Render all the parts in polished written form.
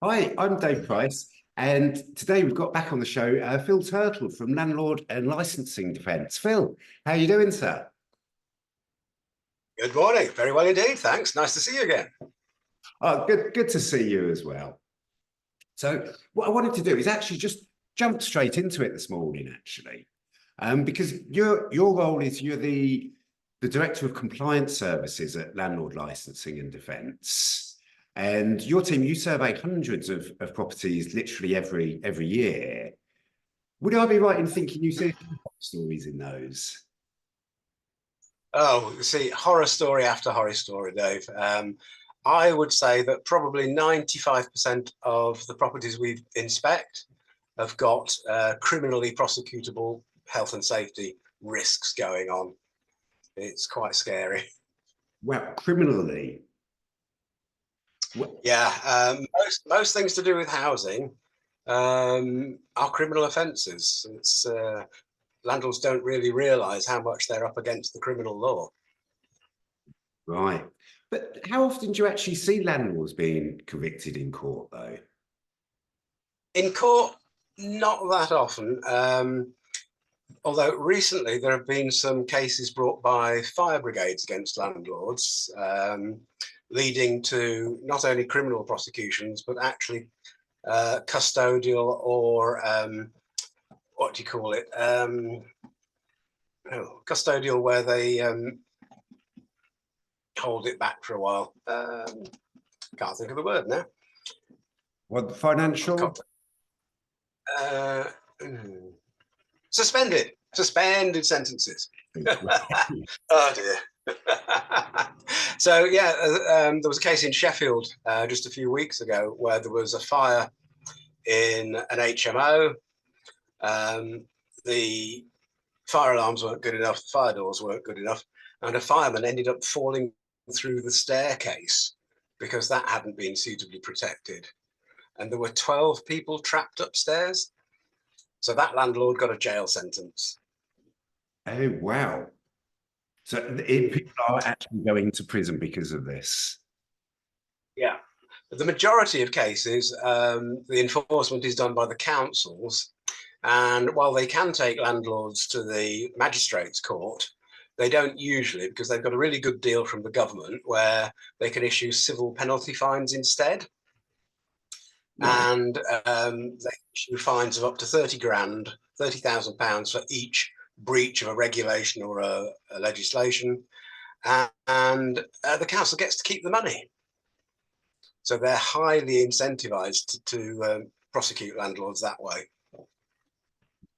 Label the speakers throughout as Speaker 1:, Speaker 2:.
Speaker 1: Hi, I'm Dave Price, and today we've got back on the show Phil Turtle from Landlord and Licensing Defence. Phil, how are you doing, sir?
Speaker 2: Good morning. Very well indeed. Thanks. Nice to see you again.
Speaker 1: Oh, good to see you as well. So, what I wanted to do is actually just jump straight into it this morning, actually, because your role is you're the Director of Compliance Services at Landlord Licensing and Defence. And your team, you survey hundreds of properties literally every year. Would I be right in thinking you see a few stories in those?
Speaker 2: Oh, you see, horror story after horror story, Dave. I would say that probably 95% of the properties we inspect have got criminally prosecutable health and safety risks going on. It's quite scary.
Speaker 1: Well, criminally.
Speaker 2: Yeah, most things to do with housing are criminal offences. It's landlords don't really realise how much they're up against the criminal law.
Speaker 1: Right. But how often do you actually see landlords being convicted in court, though?
Speaker 2: In court, not that often. Although recently there have been some cases brought by fire brigades against landlords, leading to not only criminal prosecutions, but actually custodial or what do you call it? Custodial, where they hold it back for a while. Can't think of the word now.
Speaker 1: What, financial?
Speaker 2: Uh, suspended sentences. Oh dear. So yeah, there was a case in Sheffield just a few weeks ago where there was a fire in an HMO. The fire alarms weren't good enough, the fire doors weren't good enough, and a fireman ended up falling through the staircase because that hadn't been suitably protected. And there were 12 people trapped upstairs. So that landlord got a jail sentence.
Speaker 1: Oh, wow. So people are actually going to prison because of this.
Speaker 2: Yeah. But the majority of cases, the enforcement is done by the councils. And while they can take landlords to the magistrates' court, they don't usually, because they've got a really good deal from the government where they can issue civil penalty fines instead.
Speaker 1: Right.
Speaker 2: And they issue fines of up to 30 grand, £30,000 for each breach of a regulation or a legislation. And the council gets to keep the money. So they're highly incentivized to prosecute landlords that way.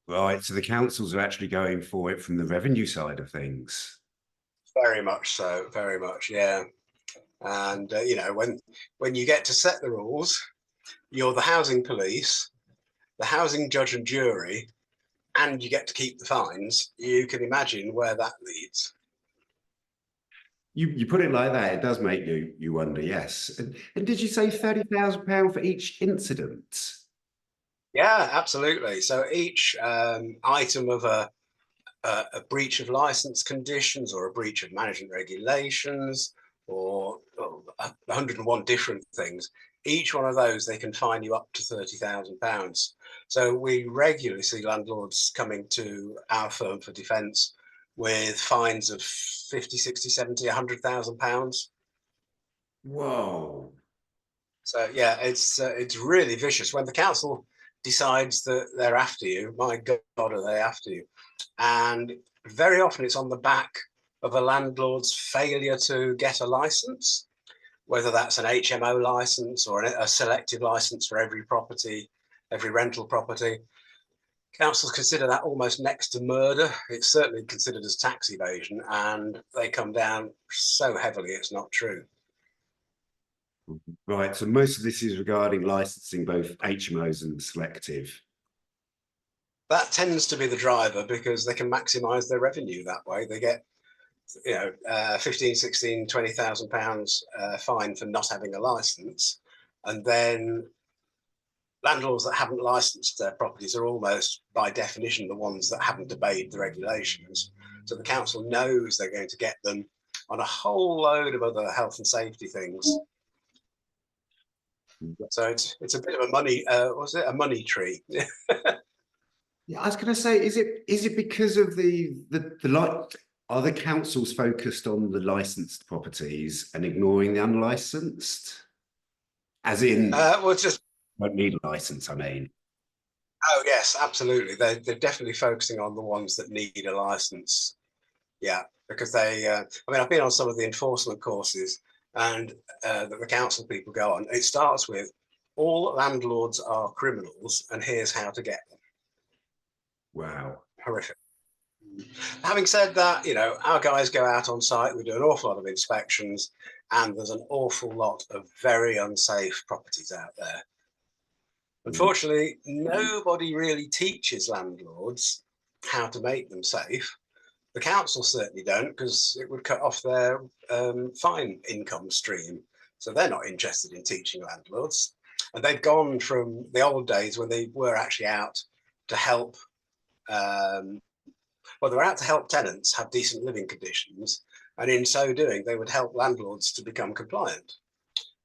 Speaker 1: Right. So the councils are actually going for it from the revenue side of things.
Speaker 2: Very much so, very much, yeah. And you know, when you get to set the rules, you're the housing police, the housing judge and jury, and you get to keep the fines. You can imagine where that leads.
Speaker 1: You put it like that, it does make you wonder, yes. And did you say £30,000 for each incident?
Speaker 2: Yeah, absolutely. So each item of a breach of license conditions or a breach of management regulations or 101 different things, each one of those, they can fine you up to £30,000. So we regularly see landlords coming to our firm for defence with fines of 50, 60, 70, £100,000.
Speaker 1: Whoa.
Speaker 2: So yeah, it's really vicious. When the council decides that they're after you, my God, are they after you? And very often it's on the back of a landlord's failure to get a license, whether that's an HMO license or a selective license for every property, every rental property. Councils consider that almost next to murder. It's certainly considered as tax evasion, and they come down so heavily it's not true.
Speaker 1: Right. So most of this is regarding licensing both HMOs and selective.
Speaker 2: That tends to be the driver because they can maximize their revenue that way. They get 15, 16, £20,000 fine for not having a license. And then landlords that haven't licensed their properties are almost by definition the ones that haven't obeyed the regulations. So the council knows they're going to get them on a whole load of other health and safety things. So it's a bit of a money, was it a money tree?
Speaker 1: Yeah, I was going to say, is it because of the like, are the councils focused on the licensed properties and ignoring the unlicensed? As in,
Speaker 2: Well, it's just
Speaker 1: don't need a license, I mean.
Speaker 2: oh yes, absolutely. They're definitely focusing on the ones that need a license. Yeah, because they. I mean, I've been on some of the enforcement courses, and that the council people go on. It starts with all landlords are criminals, and here's how to get them.
Speaker 1: Wow.
Speaker 2: Horrific. Having said that, you know, our guys go out on site. We do an awful lot of inspections, and there's an awful lot of very unsafe properties out there. Unfortunately, nobody really teaches landlords how to make them safe. The council certainly don't, because it would cut off their fine income stream. So they're not interested in teaching landlords. And they've gone from the old days when they were actually out to help, well, they were out to help tenants have decent living conditions. And in so doing, they would help landlords to become compliant.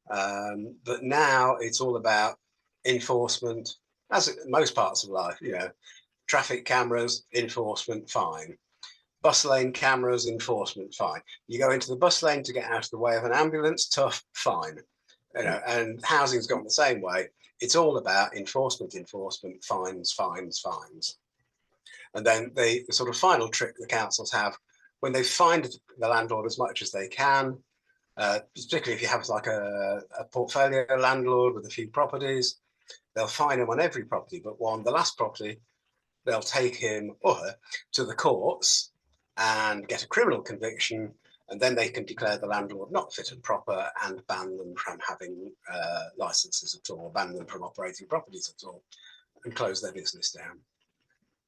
Speaker 2: But now it's all about enforcement, as in most parts of life, you know, traffic cameras, enforcement, fine. Bus lane cameras, enforcement, fine. You go into the bus lane to get out of the way of an ambulance, tough, fine. You know, and housing's gone the same way. It's all about enforcement, enforcement, fines, fines, fines. And then the sort of final trick the councils have when they find the landlord as much as they can, particularly if you have like a portfolio landlord with a few properties, they'll fine him on every property but one. The last property, they'll take him or her to the courts and get a criminal conviction, and then they can declare the landlord not fit and proper and ban them from having licenses at all, ban them from operating properties at all, and close their business down.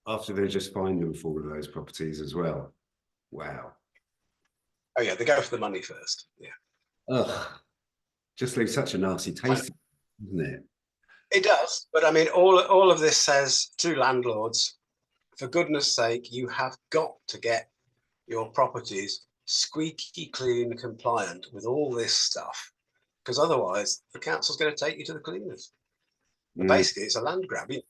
Speaker 1: After they just find them for all of those properties as well. Wow.
Speaker 2: Oh yeah, they go for the money first. Yeah.
Speaker 1: Ugh. Just leaves such a nasty taste, doesn't it?
Speaker 2: It does, but I mean, all of this says to landlords, for goodness sake, you have got to get your properties squeaky clean compliant with all this stuff, because otherwise the council's going to take you to the cleaners. But basically, it's a land grab. You're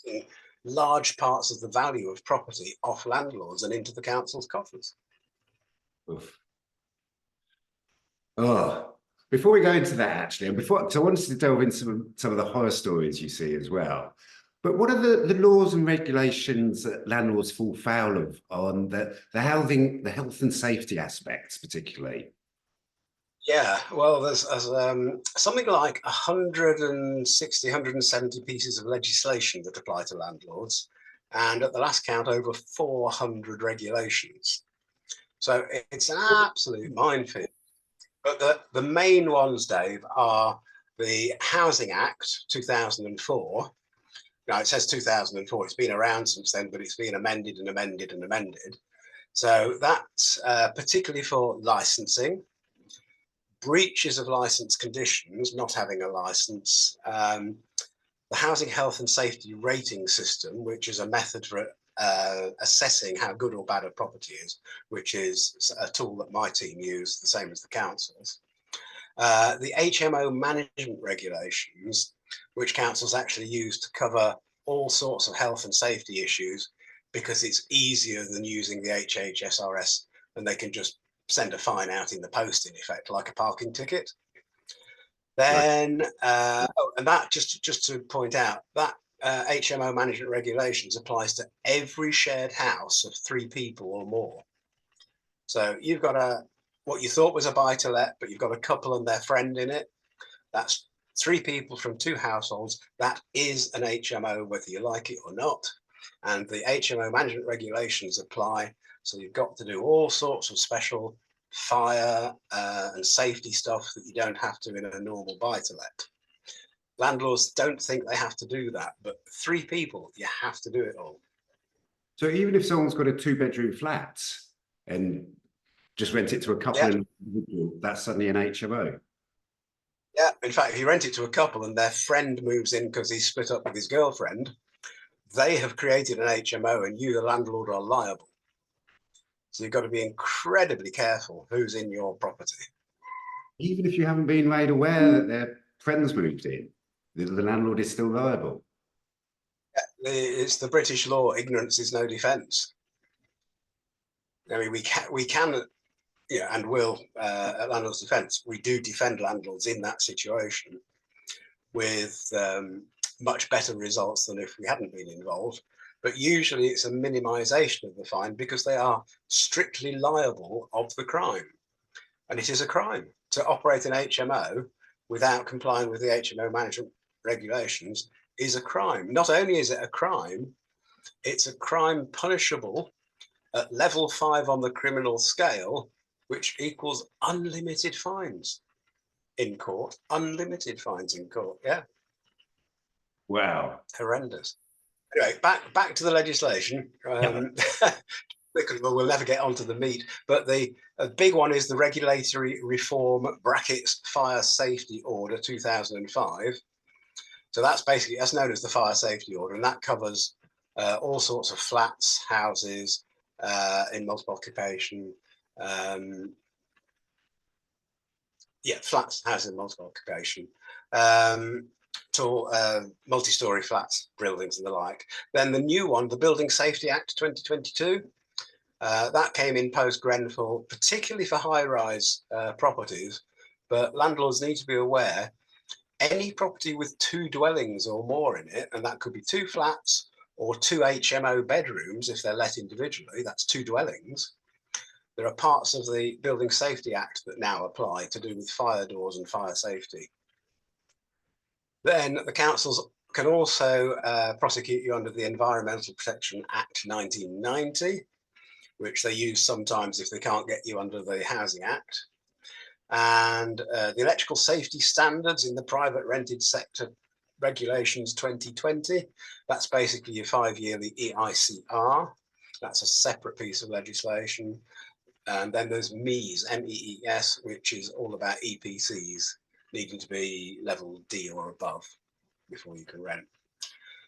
Speaker 2: taking large parts of the value of property off landlords and into the council's coffers.
Speaker 1: Oof. Oh, before we go into that, actually, and because I wanted to delve into some of the horror stories you see as well. But what are the laws and regulations that landlords fall foul of on the housing, the health and safety aspects, particularly?
Speaker 2: Yeah, well, there's something like 160, 170 pieces of legislation that apply to landlords, and at the last count, over 400 regulations. So it's an absolute minefield. But the main ones, Dave, are the Housing Act 2004. Now, it says 2004. It's been around since then, but it's been amended and amended and amended. So that's particularly for licensing, breaches of license conditions, not having a license, the Housing Health and Safety Rating System, which is a method for assessing how good or bad a property is, which is a tool that my team use, the same as the councils. The HMO management regulations, which councils actually use to cover all sorts of health and safety issues, because it's easier than using the HHSRS, and they can just send a fine out in the post, in effect, like a parking ticket. Then, and that just to point out, that HMO management regulations applies to every shared house of 3 people or more. So you've got what you thought was a buy-to-let, but you've got a couple and their friend in it. That's 3 people from 2 households. That is an HMO, whether you like it or not. And the HMO management regulations apply. So you've got to do all sorts of special fire and safety stuff that you don't have to in a normal buy-to-let. Landlords don't think they have to do that, but 3 people, you have to do it all.
Speaker 1: So even if someone's got a 2-bedroom flat and just rent it to a couple,
Speaker 2: Yeah.
Speaker 1: And that's suddenly an HMO.
Speaker 2: Yeah, in fact, if you rent it to a couple and their friend moves in because he's split up with his girlfriend, they have created an HMO and you, the landlord, are liable. So you've got to be incredibly careful who's in your property.
Speaker 1: Even if you haven't been made aware that they're friends moved in, the landlord is still liable.
Speaker 2: It's the British law, ignorance is no defence. I mean, we can, yeah, and will, at Landlords Defence, we do defend landlords in that situation with much better results than if we hadn't been involved. But usually it's a minimisation of the fine because they are strictly liable of the crime. And it is a crime to operate an HMO without complying with the HMO management regulations is a crime. Not only is it a crime, it's a crime punishable at level 5 on the criminal scale, which equals unlimited fines in court. Unlimited fines in court. Yeah.
Speaker 1: Wow.
Speaker 2: Horrendous. Anyway, back to the legislation. We'll never get onto the meat, but the big one is the Regulatory Reform (brackets Fire Safety Order) 2005. So that's known as the Fire Safety Order, and that covers all sorts of flats, houses in multiple occupation. Flats, houses in multiple occupation. To multi-story flats, buildings and the like. Then the new one, the Building Safety Act 2022, that came in post-Grenfell, particularly for high-rise properties, but landlords need to be aware, any property with 2 dwellings or more in it, and that could be 2 flats or 2 HMO bedrooms if they're let individually, that's 2 dwellings. There are parts of the Building Safety Act that now apply to do with fire doors and fire safety. Then the councils can also prosecute you under the Environmental Protection Act 1990, which they use sometimes if they can't get you under the Housing Act. And the Electrical Safety Standards in the Private Rented Sector Regulations 2020, that's basically your 5-yearly EICR. That's a separate piece of legislation. And then there's MEES, MEES, which is all about EPCs needing to be level D or above before you can rent.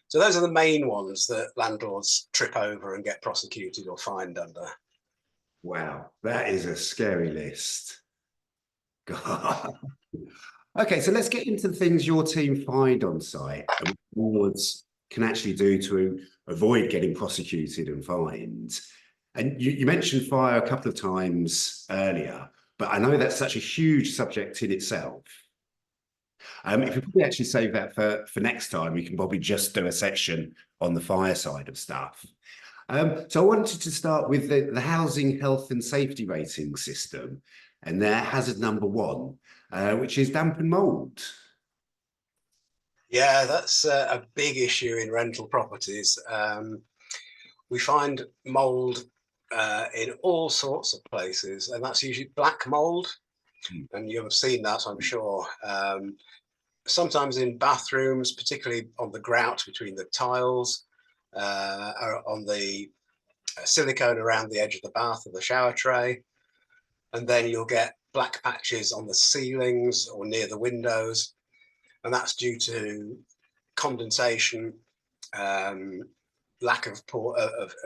Speaker 2: So those are the main ones that landlords trip over and get prosecuted or fined under.
Speaker 1: Wow, that is a scary list. God. Okay, so let's get into the things your team find on site and what boards can actually do to avoid getting prosecuted and fined. And you mentioned fire a couple of times earlier, but I know that's such a huge subject in itself. If we probably actually save that for next time, we can probably just do a section on the fire side of stuff. So I wanted to start with the Housing Health and Safety Rating System and their hazard number 1, which is damp and mould.
Speaker 2: Yeah, that's a big issue in rental properties. We find mould in all sorts of places, and that's usually black mould. And you'll have seen that, I'm sure. Sometimes in bathrooms, particularly on the grout between the tiles, or on the silicone around the edge of the bath or the shower tray. And then you'll get black patches on the ceilings or near the windows. And that's due to condensation, lack of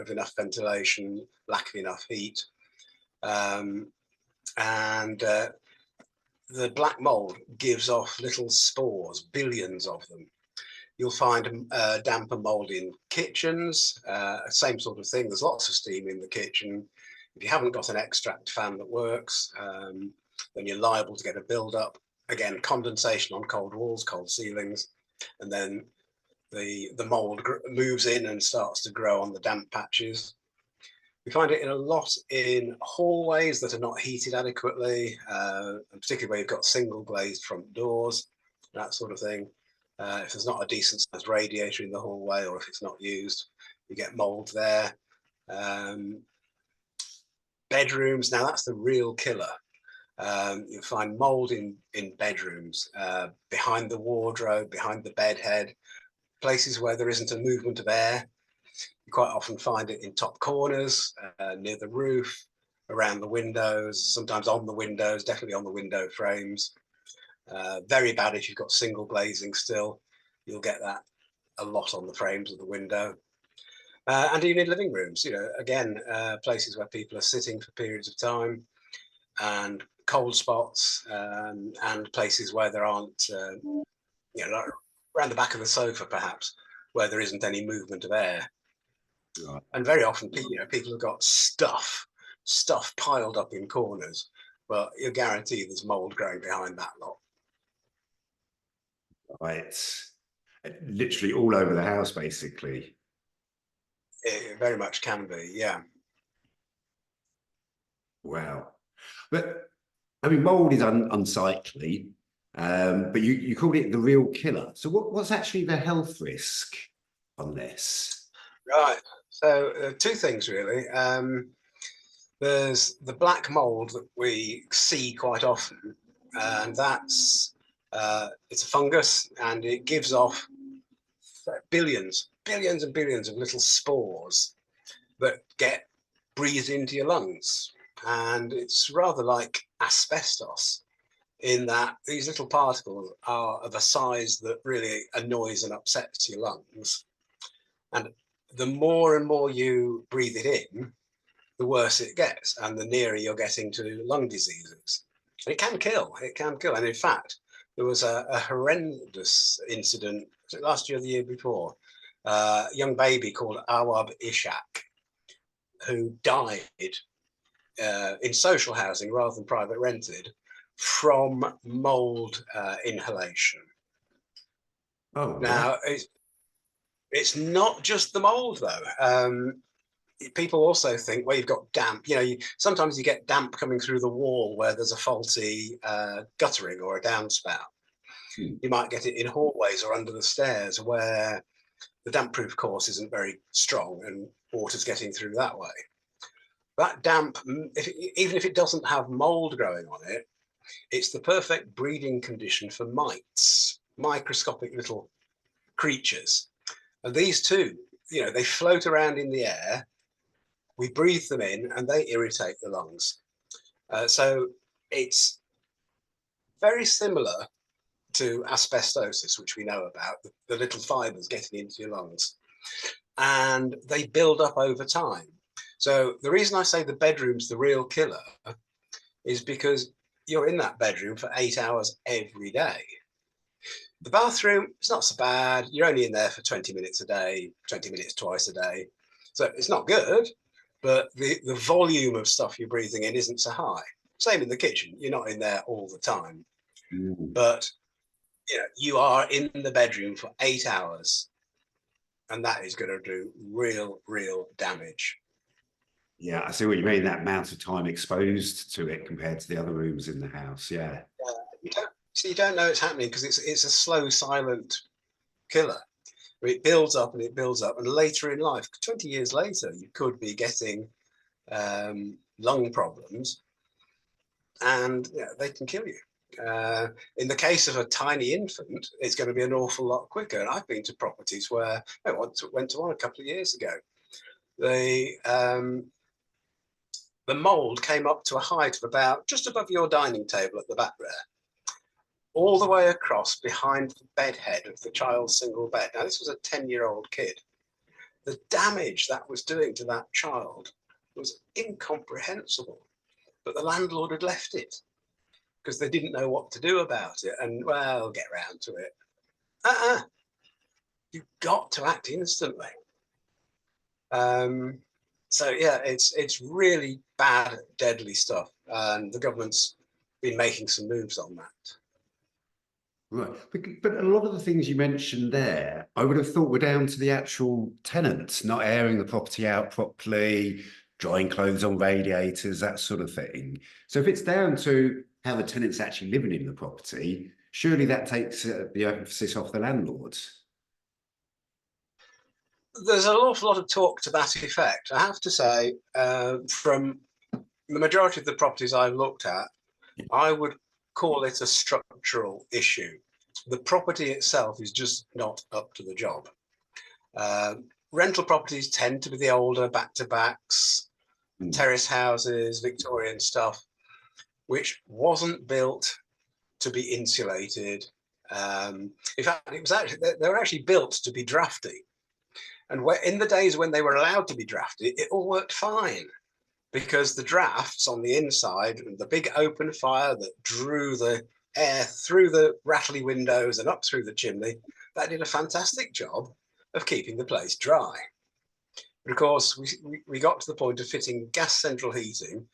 Speaker 2: enough ventilation, lack of enough heat. The black mold gives off little spores, billions of them. You'll find damp and mold in kitchens, same sort of thing. There's lots of steam in the kitchen. If you haven't got an extract fan that works, then you're liable to get a build-up. Again, condensation on cold walls, cold ceilings, and then the mold moves in and starts to grow on the damp patches. We find it in a lot in hallways that are not heated adequately, and particularly where you've got single glazed front doors, that sort of thing. If there's not a decent sized radiator in the hallway, or if it's not used, you get mold there. Bedrooms, now that's the real killer. You'll find mold in bedrooms, behind the wardrobe, behind the bed head, places where there isn't a movement of air. You quite often find it in top corners, near the roof, around the windows, sometimes on the windows, definitely on the window frames. Very bad if you've got single glazing still. You'll get that a lot on the frames of the window. And even in living rooms, again, places where people are sitting for periods of time and cold spots and places where there aren't, like around the back of the sofa, perhaps, where there isn't any movement of air.
Speaker 1: Right.
Speaker 2: And very often, people have got stuff piled up in corners. Well, you're guaranteed there's mold growing behind that lot.
Speaker 1: Right. Literally all over the house, basically.
Speaker 2: It very much can be, yeah.
Speaker 1: Wow. But I mean, mold is unsightly, but you called it the real killer. So what's actually the health risk on this?
Speaker 2: Right. So two things really. There's the black mold that we see quite often, and that's it's a fungus, and it gives off billions and billions of little spores that get breathed into your lungs. And it's rather like asbestos in that these little particles are of a size that really annoys and upsets your lungs. And the more and more you breathe it in, the worse it gets, and the nearer you're getting to lung diseases. And it can kill. And in fact, there was a horrendous incident, was it last year or the year before? A young baby called Awab Ishak, who died in social housing rather than private rented from mold inhalation.
Speaker 1: Oh,
Speaker 2: Now, it's not just the mold, though. People also think, well, you've got damp. Sometimes you get damp coming through the wall where there's a faulty guttering or a downspout. You might get it in hallways or under the stairs where the damp-proof course isn't very strong and water's getting through that way. That damp, even if it doesn't have mold growing on it, it's the perfect breeding condition for mites, microscopic little creatures. And these two, they float around in the air. We breathe them in and they irritate the lungs. So it's very similar to asbestosis, which we know about, the little fibers getting into your lungs. And they build up over time. So the reason I say the bedroom's the real killer is because you're in that bedroom for 8 hours every day. The bathroom, it's not so bad. You're only in there for 20 minutes a day, 20 minutes twice a day. So it's not good, but the volume of stuff you're breathing in isn't so high. Same in the kitchen. You're not in there all the time. But you are in the bedroom for 8 hours, and that is going to do real damage.
Speaker 1: Yeah, I see what you mean. That amount of time exposed to it compared to the other rooms in the house. Yeah.
Speaker 2: You don't know it's happening because it's a slow, silent killer. It builds up and it builds up, and later in life, 20 years later, you could be getting lung problems, and they can kill you. In the case of a tiny infant, it's going to be an awful lot quicker. And I've been to properties where I went to one a couple of years ago. The mold came up to a height of about just above your dining table at the back there, all the way across behind the bed head of the child's single bed. Now, this was a 10-year-old kid. The damage that was doing to that child was incomprehensible, but the landlord had left it because they didn't know what to do about it. And, well, I'll get round to it. You've got to act instantly. So, yeah, it's really bad, deadly stuff. And the government's been making some moves on that.
Speaker 1: Right. But a lot of the things you mentioned there, I would have thought were down to the actual tenants not airing the property out properly, drying clothes on radiators, that sort of thing. So if it's down to how the tenant's actually living in the property, surely that takes the emphasis off the landlords.
Speaker 2: There's an awful lot of talk to that effect. I have to say, from the majority of the properties I've looked at, I would call it a structural issue. The property itself is just not up to the job. Rental properties tend to be the older back-to-backs, terrace houses, Victorian stuff, which wasn't built to be insulated. In fact, they were actually built to be drafty. And in the days when they were allowed to be drafty, it all worked fine. because the drafts on the inside and the big open fire that drew the air through the rattly windows and up through the chimney, that did a fantastic job of keeping the place dry. But of course, we got to the point of fitting gas central heating,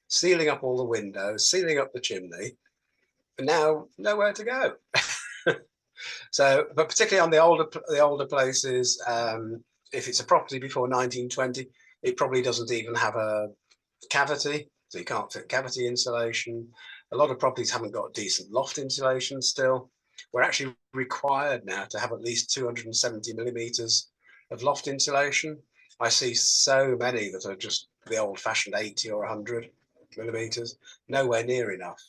Speaker 2: sealing up all the windows, sealing up the chimney, and now nowhere to go. So, but particularly on the older places, if it's a property before 1920, it probably doesn't even have a cavity, so you can't fit cavity insulation. A lot of properties haven't got decent loft insulation still. We're actually required now to have at least 270 millimeters of loft insulation. I see so many that are just the old-fashioned 80 or 100 millimeters, nowhere near enough.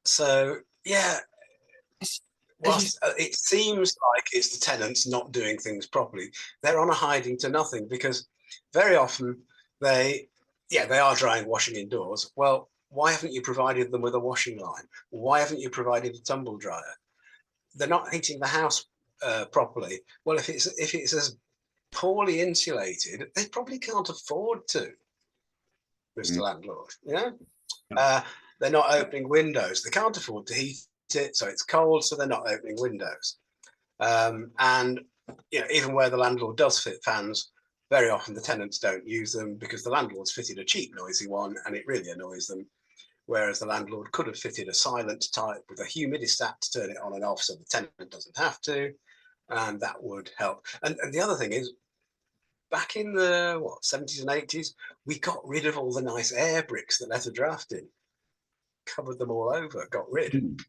Speaker 2: So yeah, whilst it seems like it's the tenants not doing things properly, they're on a hiding to nothing, because very often they are drying washing indoors. Well, why haven't you provided them with a washing line? Why haven't you provided a tumble dryer? They're not heating the house properly. Well, if it's as poorly insulated, they probably can't afford to, Mr. Landlord. Yeah. They're not opening windows. They can't afford to heat it, so it's cold, so they're not opening windows. And even where the landlord does fit fans, very often the tenants don't use them because the landlord's fitted a cheap, noisy one, and it really annoys them. Whereas the landlord could have fitted a silent type with a humidistat to turn it on and off, so the tenant doesn't have to, and that would help. And the other thing is, back in the 70s and 80s, we got rid of all the nice air bricks that let a draft in. Covered them all over, got rid.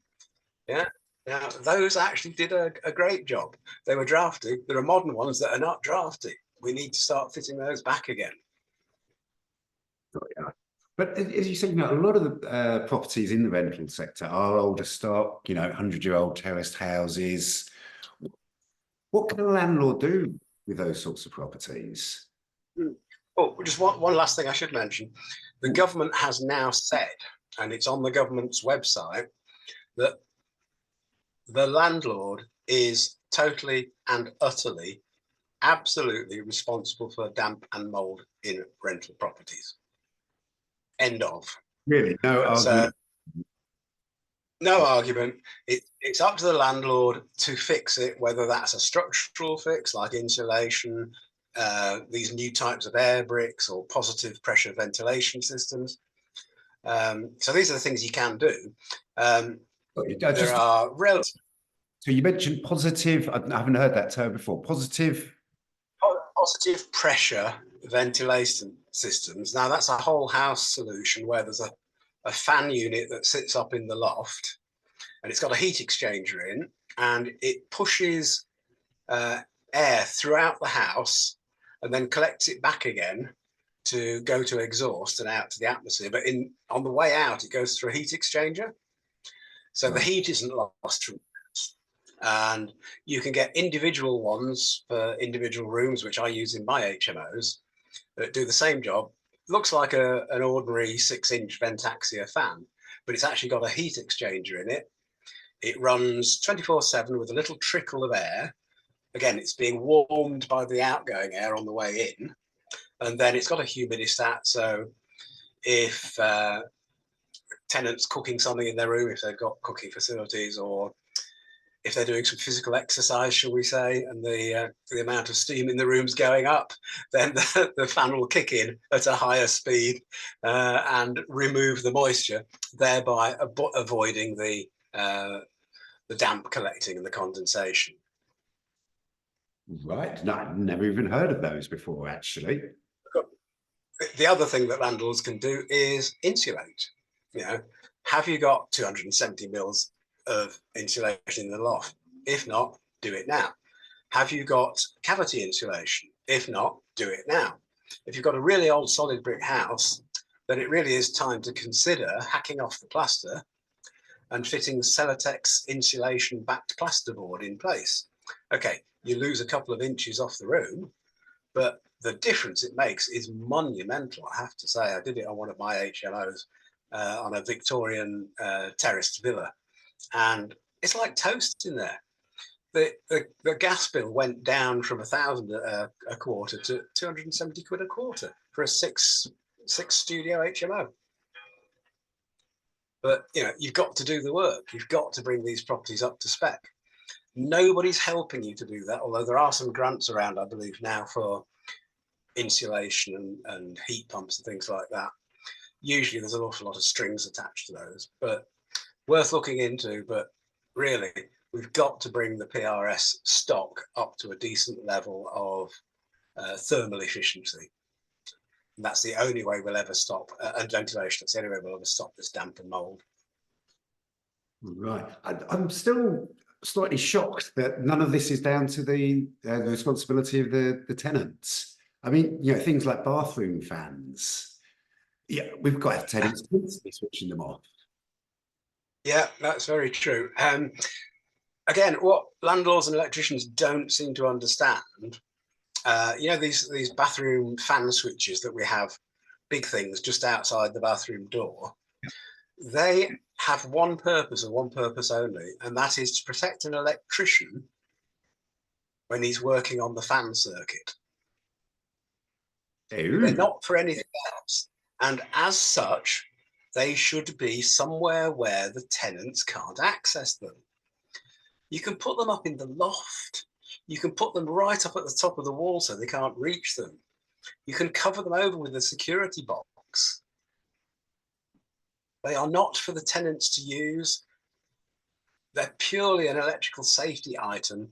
Speaker 2: Yeah. Now, those actually did a great job. They were drafty. There are modern ones that are not drafty. We need to start fitting those back again.
Speaker 1: But as you say, a lot of the properties in the rental sector are older stock, 100-year-old terraced houses. What can a landlord do with those sorts of properties?
Speaker 2: Oh, just one last thing I should mention. The government has now said, and it's on the government's website, that the landlord is totally and utterly, absolutely responsible for damp and mold in rental properties. End of.
Speaker 1: Really? No argument?
Speaker 2: No argument. It's up to the landlord to fix it, whether that's a structural fix like insulation, these new types of air bricks, or positive pressure ventilation systems. So these are the things you can do. There are relative.
Speaker 1: So you mentioned positive. I haven't heard that term before. Positive
Speaker 2: Pressure ventilation systems. Now that's a whole house solution where there's a fan unit that sits up in the loft, and it's got a heat exchanger in, and it pushes air throughout the house and then collects it back again to go to exhaust and out to the atmosphere. But on the way out, it goes through a heat exchanger. So the heat isn't lost from, and you can get individual ones for individual rooms, which I use in my HMOs, that do the same job. Looks like an ordinary 6-inch Ventaxia fan, but it's actually got a heat exchanger in it. It runs 24/7 with a little trickle of air. Again, it's being warmed by the outgoing air on the way in. And then it's got a humidistat. So if tenants cooking something in their room, if they've got cooking facilities, or if they're doing some physical exercise, shall we say, and the amount of steam in the room's going up, then the fan will kick in at a higher speed and remove the moisture, thereby avoiding the damp collecting and the condensation.
Speaker 1: Right. No, I've never even heard of those before, actually.
Speaker 2: The other thing that landlords can do is insulate. Have you got 270 mils of insulation in the loft? If not, do it now. Have you got cavity insulation? If not, do it now. If you've got a really old solid brick house, then it really is time to consider hacking off the plaster and fitting Celotex insulation backed plasterboard in place. Okay, you lose a couple of inches off the room, but the difference it makes is monumental, I have to say. I did it on one of my HMOs on a Victorian terraced villa, and it's like toast in there. the gas bill went down from 1,000 a quarter to 270 quid a quarter for a six studio HMO. But you've got to do the work. You've got to bring these properties up to spec. Nobody's helping you to do that, although there are some grants around, I believe, now for insulation and heat pumps and things like that. Usually there's an awful lot of strings attached to those, but worth looking into. But really, we've got to bring the PRS stock up to a decent level of thermal efficiency. And that's the only way we'll ever stop, and ventilation, that's the only way we'll ever stop this damp and mold.
Speaker 1: Right. I'm still slightly shocked that none of this is down to the responsibility of the tenants. I mean, things like bathroom fans. Yeah, we've got tenants constantly switching them off.
Speaker 2: Yeah, that's very true. Again, what landlords and electricians don't seem to understand, these bathroom fan switches that we have, big things just outside the bathroom door, they have one purpose and one purpose only, and that is to protect an electrician when he's working on the fan circuit.
Speaker 1: Ooh.
Speaker 2: They're not for anything else. And as such, they should be somewhere where the tenants can't access them. You can put them up in the loft. You can put them right up at the top of the wall so they can't reach them. You can cover them over with a security box. They are not for the tenants to use. They're purely an electrical safety item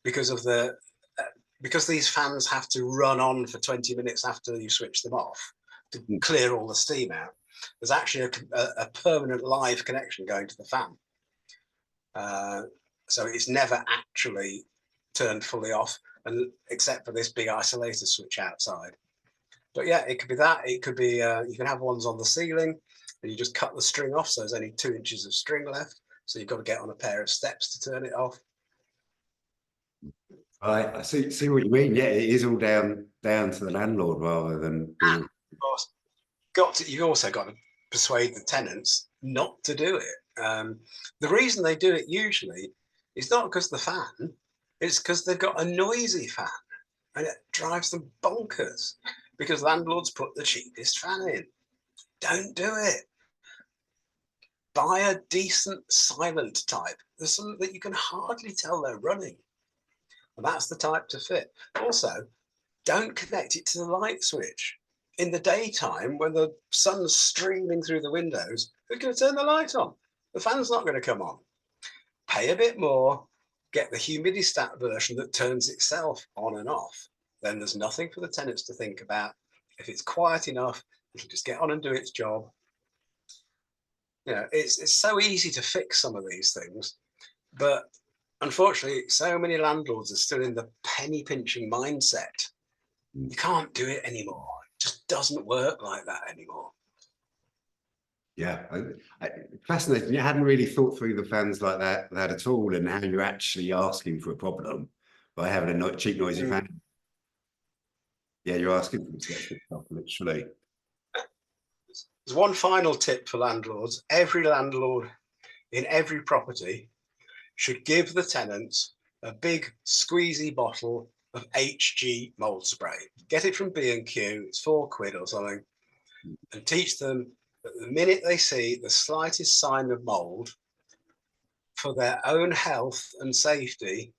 Speaker 2: because of because these fans have to run on for 20 minutes after you switch them off to clear all the steam out. There's actually a permanent live connection going to the fan. So it's never actually turned fully off, and except for this big isolator switch outside. But yeah, it could be that. It could be, you can have ones on the ceiling and you just cut the string off. So there's only 2 inches of string left. So you've got to get on a pair of steps to turn it off.
Speaker 1: I see what you mean. Yeah, it is all down to the landlord rather than.
Speaker 2: And of course, you've also got to persuade the tenants not to do it. The reason they do it usually is not because of the fan, it's because they've got a noisy fan and it drives them bonkers because landlords put the cheapest fan in. Don't do it. Buy a decent silent type. There's some that you can hardly tell they're running. And that's the type to fit. Also, don't connect it to the light switch. In the daytime, when the sun's streaming through the windows, who's going to turn the light on? The fan's not going to come on. Pay a bit more, get the humidistat version that turns itself on and off. Then there's nothing for the tenants to think about. If it's quiet enough, it'll just get on and do its job. It's so easy to fix some of these things, but unfortunately, so many landlords are still in the penny pinching mindset. You can't do it anymore. It just doesn't work like that anymore.
Speaker 1: Yeah, fascinating. You hadn't really thought through the fans like that at all, and how you're actually asking for a problem by having a cheap, noisy fan. Yeah, you're asking them to get stuff, literally.
Speaker 2: There's one final tip for landlords. Every landlord in every property should give the tenants a big squeezy bottle of HG mold spray. Get it from B&Q, it's £4 or something, and teach them that the minute they see the slightest sign of mold, for their own health and safety,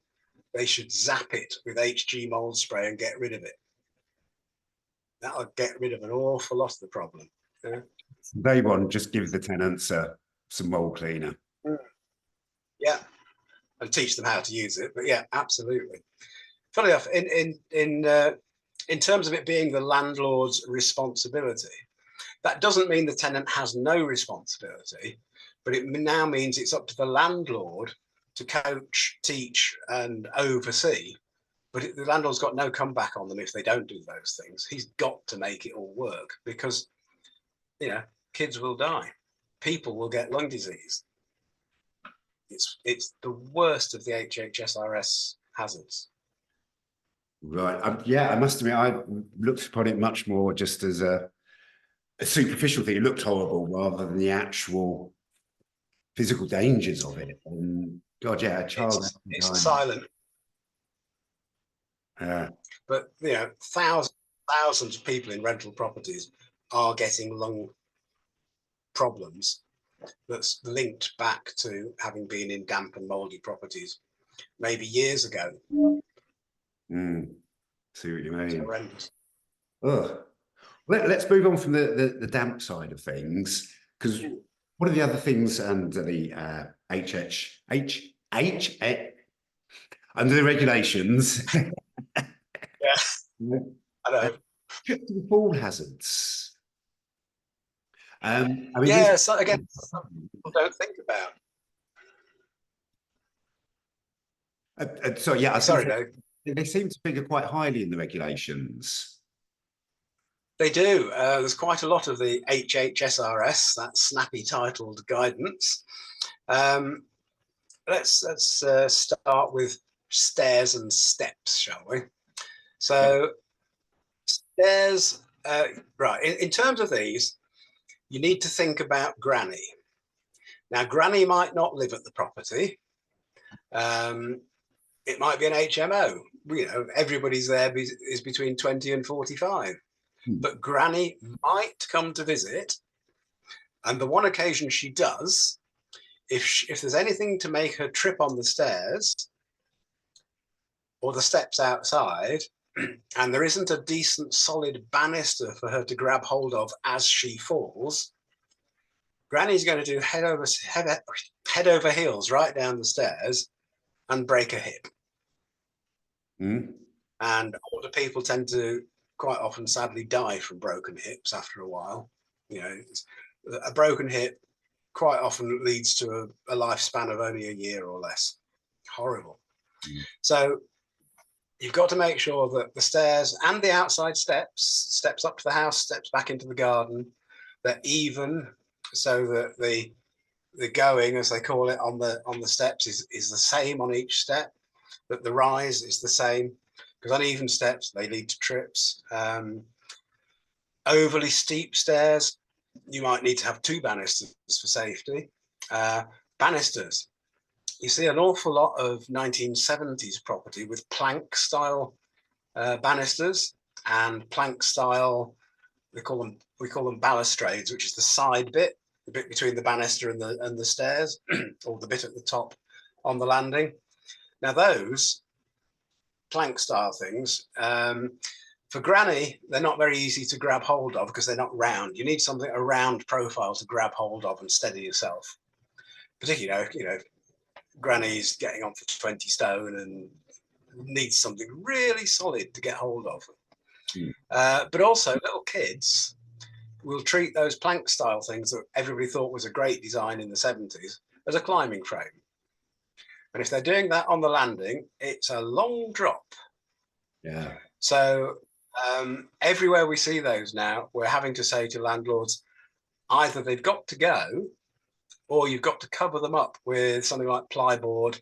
Speaker 2: they should zap it with HG mold spray and get rid of it. That'll get rid of an awful lot of the problem. Yeah?
Speaker 1: Day one, just give the tenants some mold cleaner.
Speaker 2: Yeah, and teach them how to use it. But yeah, absolutely. Funny enough, in terms of it being the landlord's responsibility, that doesn't mean the tenant has no responsibility, but it now means it's up to the landlord to coach, teach, and oversee. But the landlord's got no comeback on them if they don't do those things. He's got to make it all work because, kids will die. People will get lung disease. It's the worst of the HHSRS hazards.
Speaker 1: Right. Yeah, I must admit, I looked upon it much more just as a superficial thing. It looked horrible rather than the actual physical dangers of it. And God, yeah, a child.
Speaker 2: It's a silent, but thousands of people in rental properties are getting lung problems that's linked back to having been in damp and mouldy properties maybe years ago.
Speaker 1: See what you mean.
Speaker 2: It's horrendous.
Speaker 1: Ugh. Let's move on from the damp side of things, because one of the other things under the under the regulations,
Speaker 2: Yeah, I know.
Speaker 1: tripping fall hazards. I mean,
Speaker 2: yeah, so again, people don't think about.
Speaker 1: So yeah,
Speaker 2: Sorry, Dave.
Speaker 1: They seem to figure quite highly in the regulations.
Speaker 2: They do. There's quite a lot of the HHSRS, that snappy titled guidance. Let's start with stairs and steps, shall we? So stairs, right, in terms of these, you need to think about Granny. Now, Granny might not live at the property. It might be an HMO. Everybody's there is between 20 and 45. But Granny might come to visit. And the one occasion she does, if there's anything to make her trip on the stairs or the steps outside, and there isn't a decent solid banister for her to grab hold of as she falls, Granny's going to do head over heels right down the stairs and break a hip. And older people tend to quite often sadly die from broken hips after a while. A broken hip quite often leads to a lifespan of only a year or less. Horrible. So you've got to make sure that the stairs and the outside steps up to the house, steps back into the garden, they're even, so that the going, as they call it, on the steps is the same on each step, that the rise is the same, because uneven steps, they lead to trips. Overly steep stairs, you might need to have 2 banisters for safety. Banisters, you see an awful lot of 1970s property with plank style banisters, and plank style, we call them balustrades, which is the side bit, the bit between the banister and the stairs, or the bit at the top on the landing. Now those plank style things, for Granny, they're not very easy to grab hold of because they're not round. You need something a round profile to grab hold of and steady yourself. Particularly, Granny's getting on for 20 stone and needs something really solid to get hold of. But also little kids will treat those plank style things that everybody thought was a great design in the 70s as a climbing frame. And if they're doing that on the landing, it's a long drop.
Speaker 1: Yeah.
Speaker 2: So everywhere we see those now, we're having to say to landlords, either they've got to go, or you've got to cover them up with something like plyboard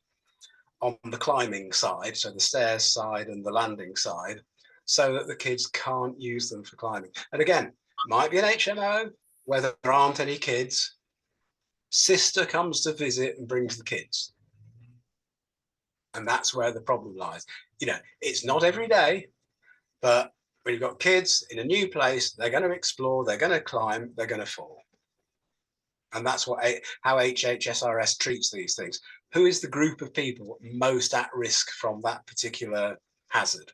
Speaker 2: on the climbing side, so the stairs side and the landing side, so that the kids can't use them for climbing. And again, might be an HMO where there aren't any kids. Sister comes to visit and brings the kids. And that's where the problem lies. It's not every day, but when you've got kids in a new place, they're going to explore, they're going to climb, they're going to fall. And that's how HHSRS treats these things. Who is the group of people most at risk from that particular hazard?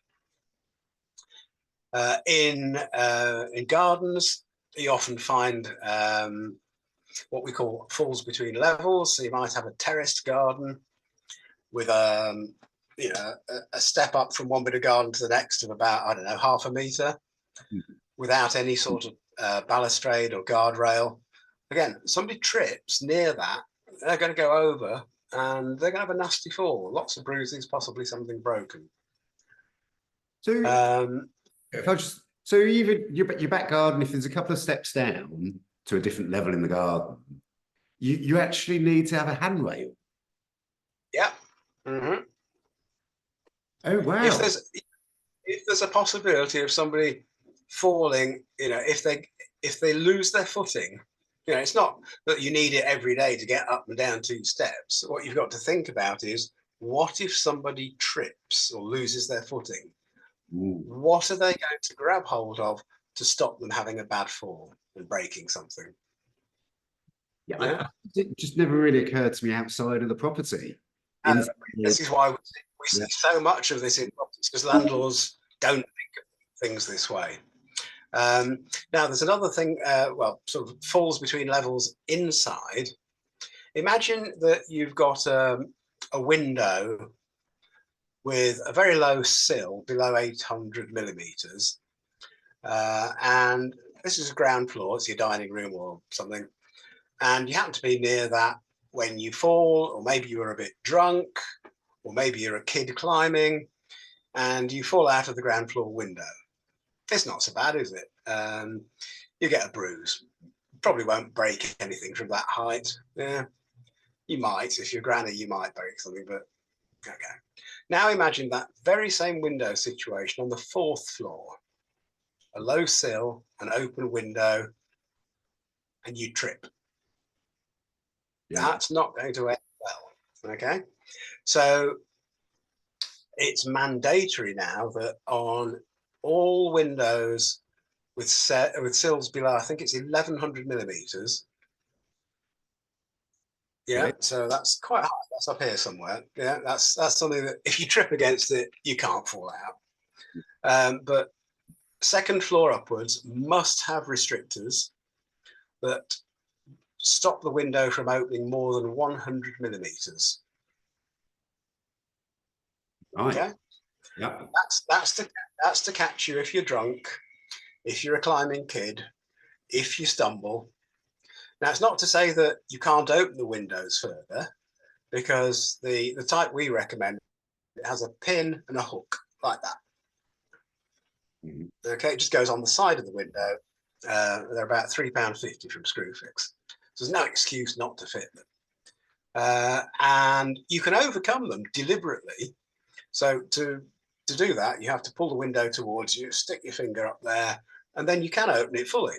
Speaker 2: In gardens, you often find what we call falls between levels. So you might have a terraced garden with a step up from one bit of garden to the next of about, I don't know, half a metre, without any sort of balustrade or guardrail. Again, somebody trips near that, they're going to go over and they're going to have a nasty fall. Lots of bruises, possibly something broken.
Speaker 1: So, so even your back garden, if there's a couple of steps down to a different level in the garden, you actually need to have a handrail.
Speaker 2: Yeah.
Speaker 1: Oh wow!
Speaker 2: If there's a possibility of somebody falling, if they lose their footing You know, it's not that you need it every day to get up and down 2 steps. What you've got to think about is, what if somebody trips or loses their footing?
Speaker 1: Ooh.
Speaker 2: What are they going to grab hold of to stop them having a bad fall and breaking something?
Speaker 1: Yeah,
Speaker 2: Yeah.
Speaker 1: it just never really occurred to me outside of the property.
Speaker 2: Uh,
Speaker 1: Inside,
Speaker 2: this is why we
Speaker 1: yeah.
Speaker 2: see so much of this in properties, because landlords don't think of things this way. Now, there's another thing, well, sort of falls between levels inside. Imagine that you've got a window with a very low sill below 800 millimeters. And this is a ground floor, it's your dining room or something. And you happen to be near that when you fall, or maybe you were a bit drunk, or maybe you're a kid climbing and you fall out of the ground floor window. It's not so bad, is it? You get a bruise. Probably won't break anything from that height. Yeah, you might. If you're granny, you might break something, but okay. Now imagine that very same window situation on the 4th floor. A low sill, an open window, and you trip.
Speaker 1: Yeah.
Speaker 2: That's not going to end well, okay? So it's mandatory now that on all windows with sills below, I think it's 1100 millimeters. Yeah,
Speaker 1: Okay.
Speaker 2: so that's quite high. That's up here somewhere. Yeah, that's something that if you trip against it, you can't fall out. But 2nd floor upwards must have restrictors that stop the window from opening more than 100 millimeters.
Speaker 1: Right.
Speaker 2: Okay,
Speaker 1: Yeah.
Speaker 2: that's to catch you if you're drunk, if you're a climbing kid, if you stumble. Now, it's not to say that you can't open the windows further, because the type we recommend, it has a pin and a hook like that.
Speaker 1: Mhm.
Speaker 2: Okay, it just goes on the side of the window. They're about £3.50 from Screwfix. So there's no excuse not to fit them. And you can overcome them deliberately. So to do that, you have to pull the window towards you, stick your finger up there, and then you can open it fully.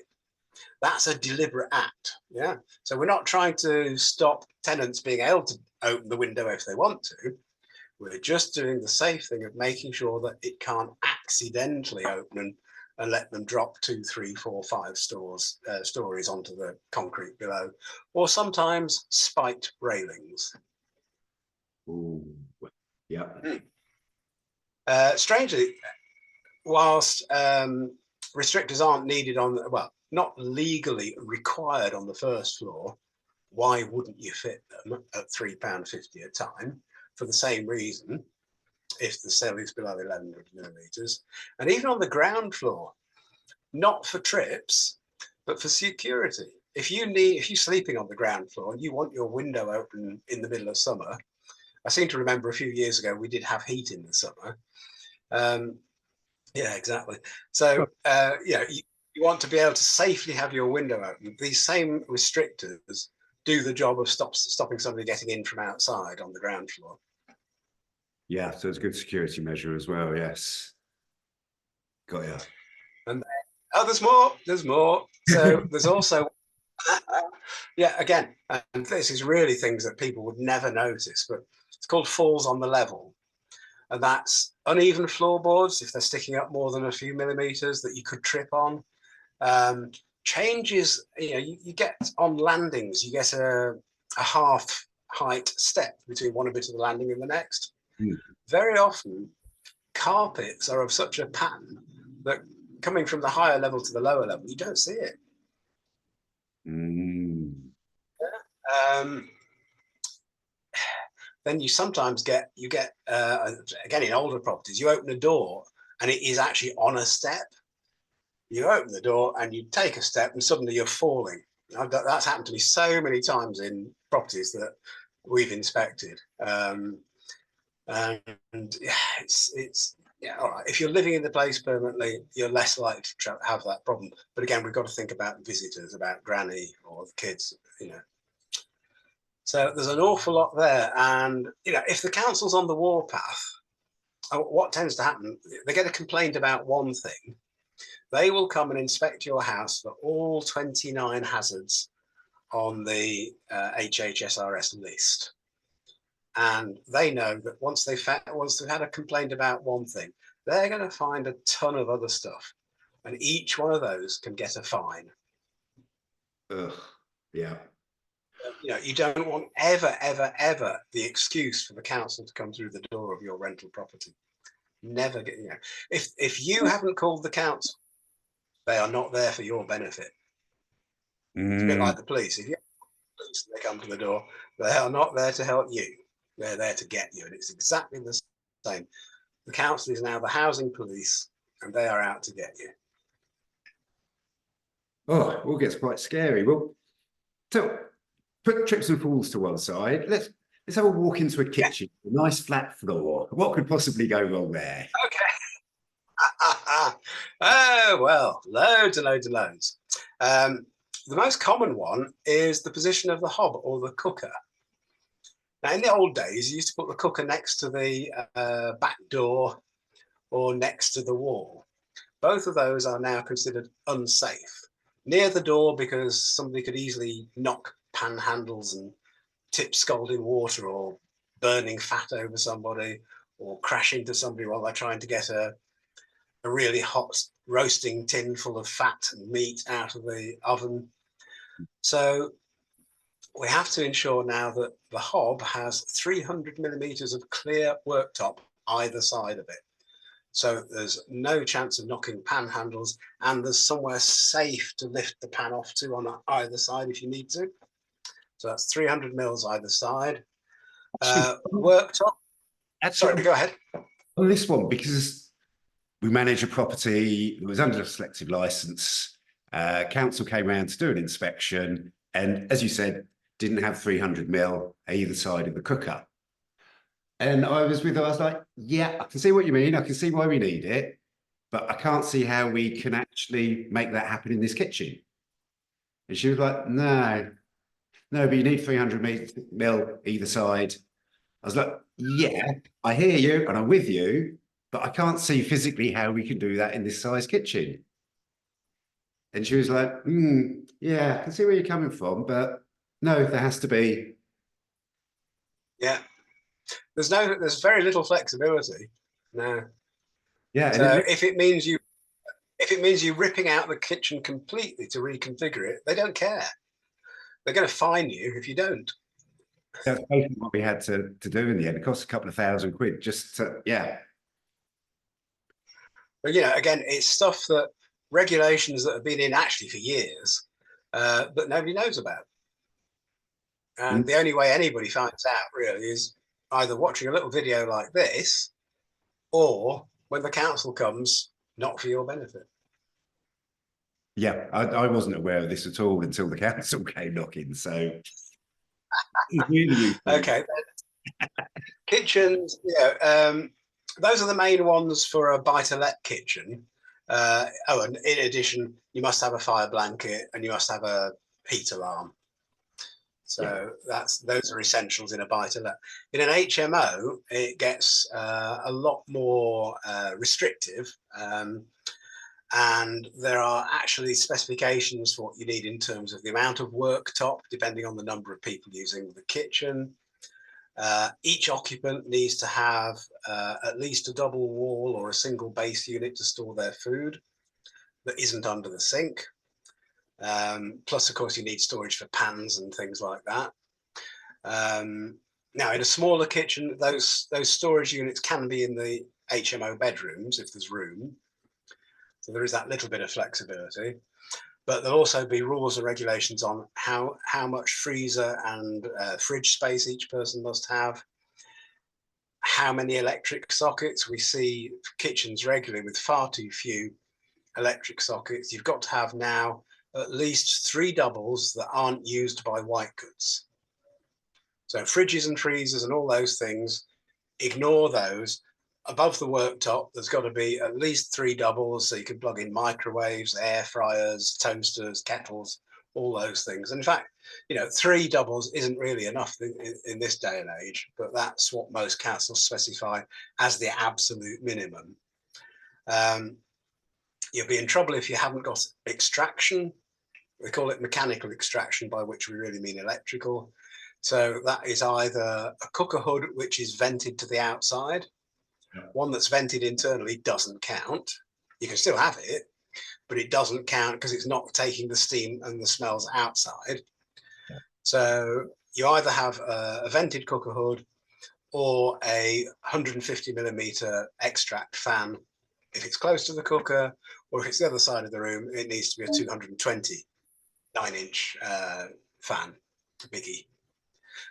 Speaker 2: That's a deliberate act. Yeah. So we're not trying to stop tenants being able to open the window if they want to. We're just doing the safe thing of making sure that it can't accidentally open and let them drop 2, 3, 4, 5 stories onto the concrete below, or sometimes spiked railings.
Speaker 1: Ooh. Yeah.
Speaker 2: Strangely, whilst restrictors aren't needed on, well, not legally required on the 1st floor, why wouldn't you fit them at £3.50 a time for the same reason if the cell is below 1100 millimeters? And even on the ground floor, not for trips, but for security. If you're sleeping on the ground floor and you want your window open in the middle of summer, I seem to remember a few years ago we did have heat in the summer. Yeah, exactly. So you want to be able to safely have your window open. These same restrictors do the job of stopping somebody getting in from outside on the ground floor.
Speaker 1: Yeah. So it's a good security measure as well. Yes. Got ya.
Speaker 2: And there's more. There's more. So there's also, yeah, again, and this is really things that people would never notice, but it's called falls on the level. And that's uneven floorboards, if they're sticking up more than a few millimeters, that you could trip on. Changes, you get on landings, you get a half height step between one bit of the landing and the next.
Speaker 1: Mm.
Speaker 2: Very often, carpets are of such a pattern that coming from the higher level to the lower level, you don't see it.
Speaker 1: Mm.
Speaker 2: Then you sometimes get again in older properties, you open a door and it is actually on a step. You open the door and you take a step and suddenly you're falling. That's happened to me so many times in properties that we've inspected. And yeah, it's yeah, all right. If you're living in the place permanently, you're less likely to have that problem. But again, we've got to think about visitors, about granny or the kids, So there's an awful lot there. And, if the council's on the warpath, what tends to happen, they get a complaint about one thing. They will come and inspect your house for all 29 hazards on the HHSRS list. And they know that once they've had a complaint about one thing, they're going to find a ton of other stuff. And each one of those can get a fine.
Speaker 1: Ugh, yeah.
Speaker 2: You know, you don't want ever, ever, ever the excuse for the council to come through the door of your rental property. Never get, you know, if you haven't called the council, they are not there for your benefit. It's a bit like the police. If you police, they come to the door, they are not there to help you. They're there to get you. And it's exactly the same. The council is now the housing police, and they are out to get you.
Speaker 1: Oh, it all gets quite scary. Well, so put trips and falls to one side. Let's have a walk into a kitchen, a nice flat floor. What could possibly go wrong there?
Speaker 2: Okay. Oh, well, loads and loads and loads. The most common one is the position of the hob or the cooker. Now, in the old days, you used to put the cooker next to the back door or next to the wall. Both of those are now considered unsafe. Near the door, because somebody could easily knock pan handles and tip scalding water or burning fat over somebody or crash into somebody while they're trying to get a really hot roasting tin full of fat and meat out of the oven. So we have to ensure now that the hob has 300 millimeters of clear worktop either side of it. So there's no chance of knocking pan handles, and there's somewhere safe to lift the pan off to on either side if you need to. So that's 300 mils either side. Worktop. Sorry, go ahead.
Speaker 1: On this one, because we manage a property that was under a selective license, council came around to do an inspection, and as you said, didn't have 300 mil either side of the cooker. And I was like, yeah, I can see what you mean. I can see why we need it, but I can't see how we can actually make that happen in this kitchen. And she was like, no, but you need 300 mil either side. I was like, yeah, I hear you and I'm with you, but I can't see physically how we can do that in this size kitchen. And she was like, yeah, I can see where you're coming from, but no, there has to be.
Speaker 2: Yeah. There's very little flexibility. No.
Speaker 1: Yeah.
Speaker 2: So if it means you ripping out the kitchen completely to reconfigure it, they don't care. They're going to fine you if you don't.
Speaker 1: That's basically what we had to do in the end. It cost a couple of £1,000 just to, yeah.
Speaker 2: But you know, again, it's stuff that regulations that have been in actually for years, but nobody knows about. And the only way anybody finds out really is either watching a little video like this, or when the council comes, not for your benefit.
Speaker 1: Yeah, I wasn't aware of this at all until the council came knocking. So really
Speaker 2: okay. Kitchens, those are the main ones for a buy-to-let kitchen. And in addition, you must have a fire blanket and you must have a heat alarm. So those are essentials in a buy-to-let. In an HMO, it gets a lot more restrictive, and there are actually specifications for what you need in terms of the amount of worktop, depending on the number of people using the kitchen. Each occupant needs to have at least a double wall or a single base unit to store their food that isn't under the sink. Plus, of course, you need storage for pans and things like that. Now, in a smaller kitchen, those storage units can be in the HMO bedrooms if there's room. So there is that little bit of flexibility. But there'll also be rules and regulations on how much freezer and fridge space each person must have, how many electric sockets. We see kitchens regularly with far too few electric sockets. You've got to have now at least 3 doubles that aren't used by white goods. So fridges and freezers and all those things, ignore those. Above the worktop, there's got to be at least 3 doubles, so you can plug in microwaves, air fryers, toasters, kettles, all those things. And in fact, 3 doubles isn't really enough in this day and age, but that's what most councils specify as the absolute minimum. You'll be in trouble if you haven't got extraction. They call it mechanical extraction, by which we really mean electrical. So that is either a cooker hood, which is vented to the outside. One that's vented internally doesn't count. You can still have it, but it doesn't count because it's not taking the steam and the smells outside. So you either have a vented cooker hood or a 150 millimeter extract fan if it's close to the cooker, or if it's the other side of the room, it needs to be a 220 9-inch fan, biggie.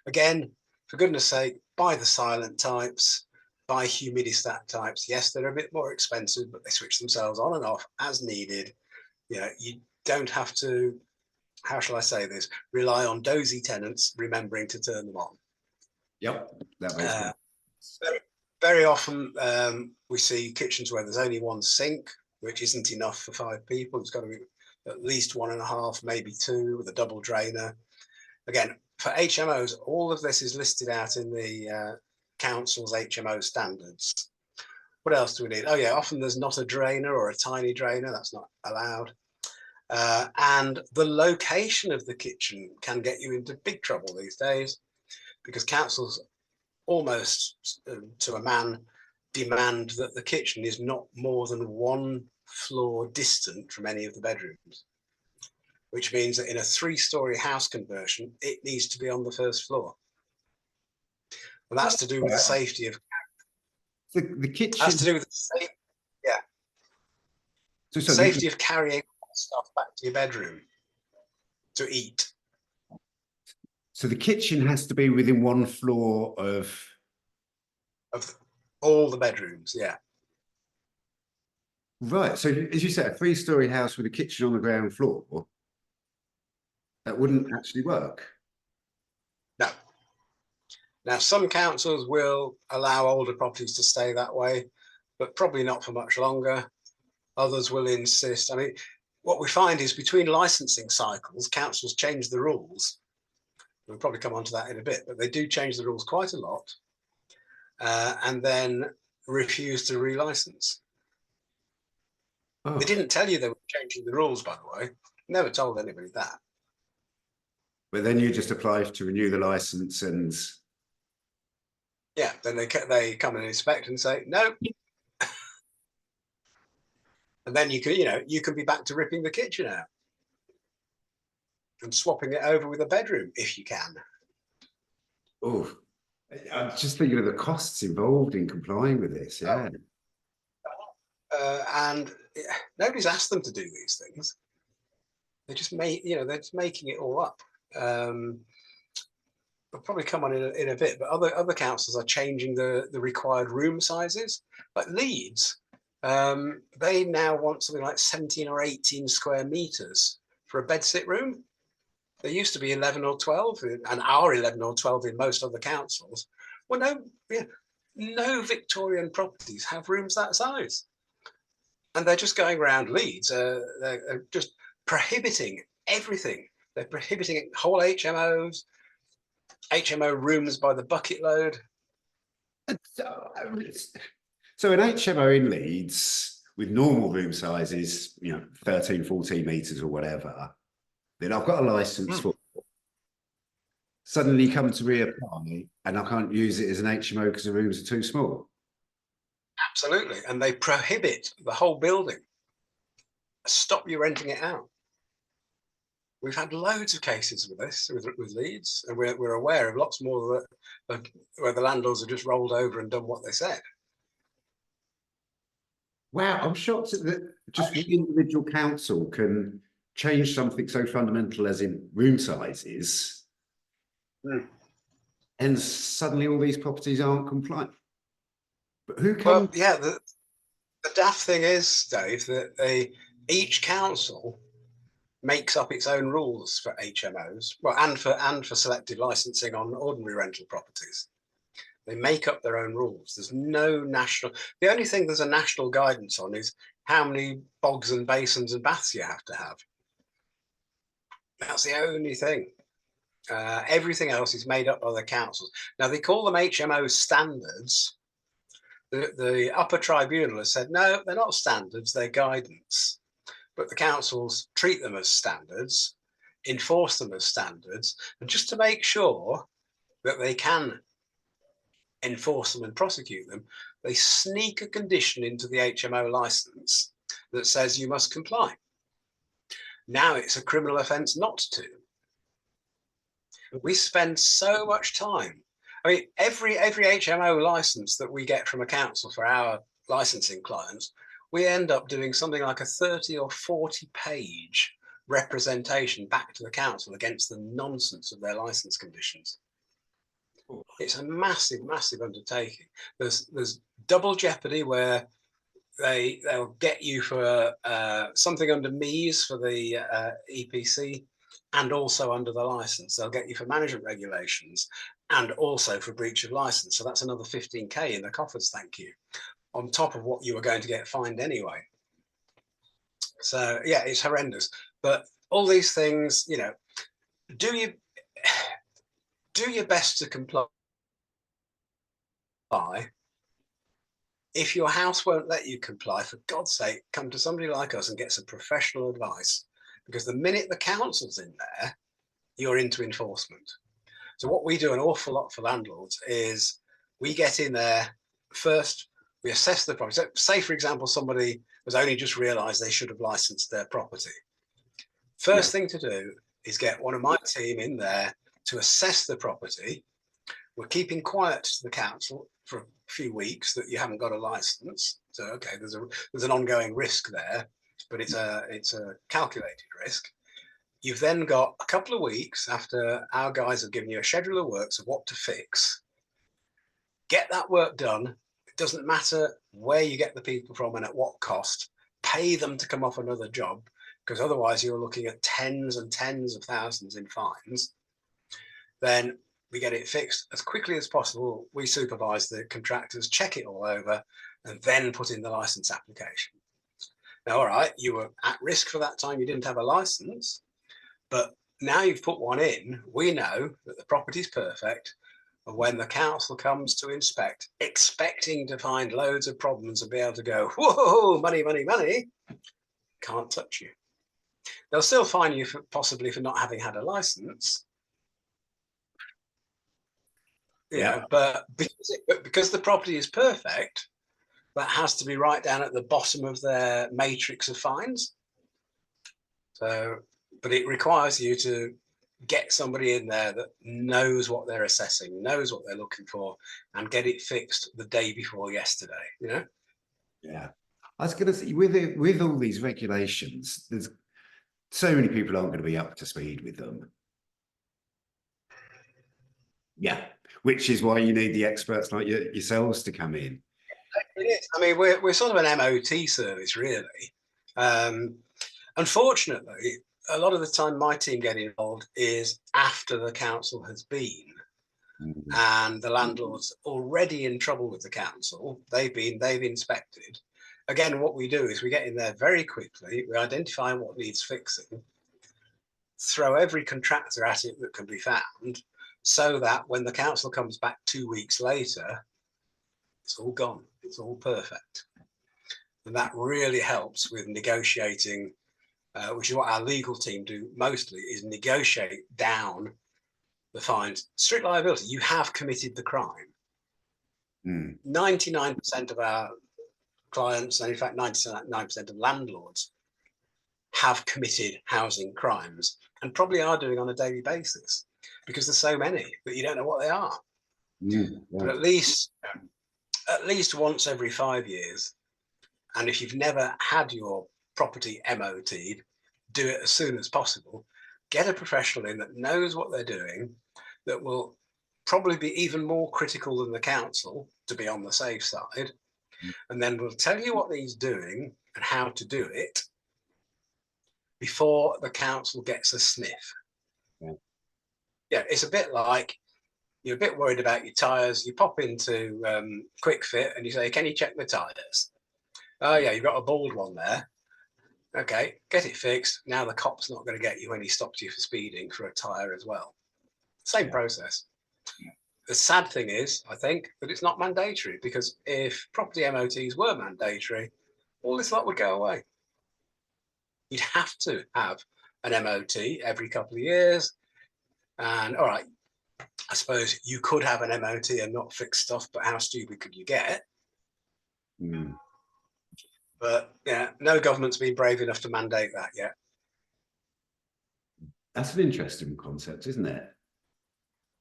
Speaker 2: Again, for goodness sake, buy the silent types, buy humidistat types. Yes, they're a bit more expensive, but they switch themselves on and off as needed. You know, you don't have to, how shall I say this, rely on dozy tenants remembering to turn them on.
Speaker 1: Yep, that makes sense.
Speaker 2: Very often we see kitchens where there's only one sink, which isn't enough for 5 people. It's got to be at least 1.5, maybe 2, with a double drainer. Again, for HMOs, all of this is listed out in the council's HMO standards. What else do we need? Oh yeah, often there's not a drainer or a tiny drainer. That's not allowed. And the location of the kitchen can get you into big trouble these days, because councils almost to a man demand that the kitchen is not more than 1 floor distant from any of the bedrooms, which means that in a 3-story house conversion, it needs to be on the 1st floor. And that's to do with the safety of
Speaker 1: the kitchen.
Speaker 2: That's to do with the safety of carrying stuff back to your bedroom to eat.
Speaker 1: So the kitchen has to be within 1 floor of
Speaker 2: all the bedrooms, yeah.
Speaker 1: Right. So as you said, a 3-story house with a kitchen on the ground floor, that wouldn't actually work.
Speaker 2: No. Now, some councils will allow older properties to stay that way, but probably not for much longer. Others will insist. I mean, what we find is between licensing cycles, councils change the rules. We'll probably come on to that in a bit, but they do change the rules quite a lot, and then refuse to relicense.
Speaker 1: Oh.
Speaker 2: They didn't tell you they were changing the rules, by the way. Never told anybody that.
Speaker 1: But then you just apply to renew the license, and
Speaker 2: yeah, then they come and inspect and say no, and then you can be back to ripping the kitchen out and swapping it over with a bedroom if you can.
Speaker 1: Oh, I'm just thinking of the costs involved in complying with this. Yeah.
Speaker 2: And nobody's asked them to do these things. They just they're just making it all up. We'll probably come on in a bit, but other councils are changing the required room sizes. Like Leeds, they now want something like 17 or 18 square meters for a bedsit room. There used to be 11 or 12, and are 11 or 12 in most other councils. Well, no Victorian properties have rooms that size. And they're just going around Leeds, they're just prohibiting everything. They're prohibiting whole HMOs, HMO rooms by the bucket load.
Speaker 1: So an HMO in Leeds with normal room sizes, 13, 14 meters or whatever, then I've got a license for. Suddenly come to reapply and I can't use it as an HMO because the rooms are too small.
Speaker 2: Absolutely. And they prohibit the whole building. Stop you renting it out. We've had loads of cases with this, with Leeds, and we're aware of lots more where the landlords have just rolled over and done what they said.
Speaker 1: Wow, I'm shocked that just the individual council can change something so fundamental as in room sizes, and suddenly all these properties aren't compliant. But who can?
Speaker 2: Well, yeah, the daft thing is, Dave, that each council makes up its own rules for HMOs, well, and for selective licensing on ordinary rental properties. They make up their own rules. There's no national. The only thing there's a national guidance on is how many bogs and basins and baths you have to have. That's the only thing. Everything else is made up by the councils. Now they call them HMO standards. The upper tribunal has said no, they're not standards, they're guidance. but the councils treat them as standards, enforce them as standards, and just to make sure that they can enforce them and prosecute them, they sneak a condition into the HMO license that says you must comply. Now it's a criminal offence not to. We spend so much time. I mean, every HMO license that we get from a council for our licensing clients, we end up doing something like a 30 or 40 page representation back to the council against the nonsense of their license conditions. It's a massive, massive undertaking. There's double jeopardy where they'll get you for something under MEES for the EPC and also under the license. They'll get you for management regulations and also for breach of license. So that's another 15k in the coffers, thank you, on top of what you were going to get fined anyway. So yeah, it's horrendous. But all these things, you know, do your best to comply. If your house won't let you comply, for God's sake, come to somebody like us and get some professional advice. Because the minute the council's in there, you're into enforcement. So what we do an awful lot for landlords is we get in there first, we assess the property. So say, for example, somebody has only just realised they should have licensed their property. First thing to do is get one of my team in there to assess the property. We're keeping quiet to the council for a few weeks that you haven't got a license. So okay, there's an ongoing risk there, but it's a calculated risk. You've then got a couple of weeks after our guys have given you a schedule of works of what to fix. Get that work done. It doesn't matter where you get the people from and at what cost. Pay them to come off another job, because otherwise you're looking at tens and tens of thousands in fines. Then we get it fixed as quickly as possible. We supervise the contractors, check it all over, and then put in the license application. Now, all right, you were at risk for that time. You didn't have a license, but now you've put one in. We know that the property's perfect. And when the council comes to inspect, expecting to find loads of problems and be able to go, whoa, money, money, money, can't touch you. They'll still fine you possibly for not having had a license. Yeah, but because the property is perfect, that has to be right down at the bottom of their matrix of fines. So, but it requires you to get somebody in there that knows what they're assessing, knows what they're looking for, and get it fixed the day before yesterday, you know?
Speaker 1: Yeah. I was going to say, with all these regulations, there's so many people aren't going to be up to speed with them. Yeah, which is why you need the experts like yourselves to come in.
Speaker 2: It is. I mean, we're sort of an MOT service, really. Unfortunately, a lot of the time my team get involved is after the council has been, and the landlord's already in trouble with the council. They've inspected. Again, what we do is we get in there very quickly. We identify what needs fixing, throw every contractor at it that can be found, so that when the council comes back 2 weeks later, it's all gone. It's all perfect. And that really helps with negotiating, which is what our legal team do mostly, is negotiate down the fines. Strict liability, you have committed the crime. 99% of our clients, and in fact 99% of landlords, have committed housing crimes, and probably are doing on a daily basis, because there's so many that you don't know what they are. But at least once every 5 years, and if you've never had your property MOT'd, do it as soon as possible. Get a professional in that knows what they're doing, that will probably be even more critical than the council to be on the safe side, and then we'll tell you what he's doing and how to do it before the council gets a sniff. Yeah, it's a bit like you're a bit worried about your tyres. You pop into Quick Fit and you say, can you check the tyres? Oh yeah, you've got a bald one there. Okay, get it fixed. Now the cop's not going to get you when he stops you for speeding for a tyre as well. Same process. The sad thing is, I think, that it's not mandatory, because if property MOTs were mandatory, all this lot would go away. you'd have to have an MOT every couple of years. And all right, I suppose you could have an MOT and not fix stuff, but how stupid could you get?
Speaker 1: Mm.
Speaker 2: But yeah, no government's been brave enough to mandate that yet.
Speaker 1: That's an interesting concept, isn't it?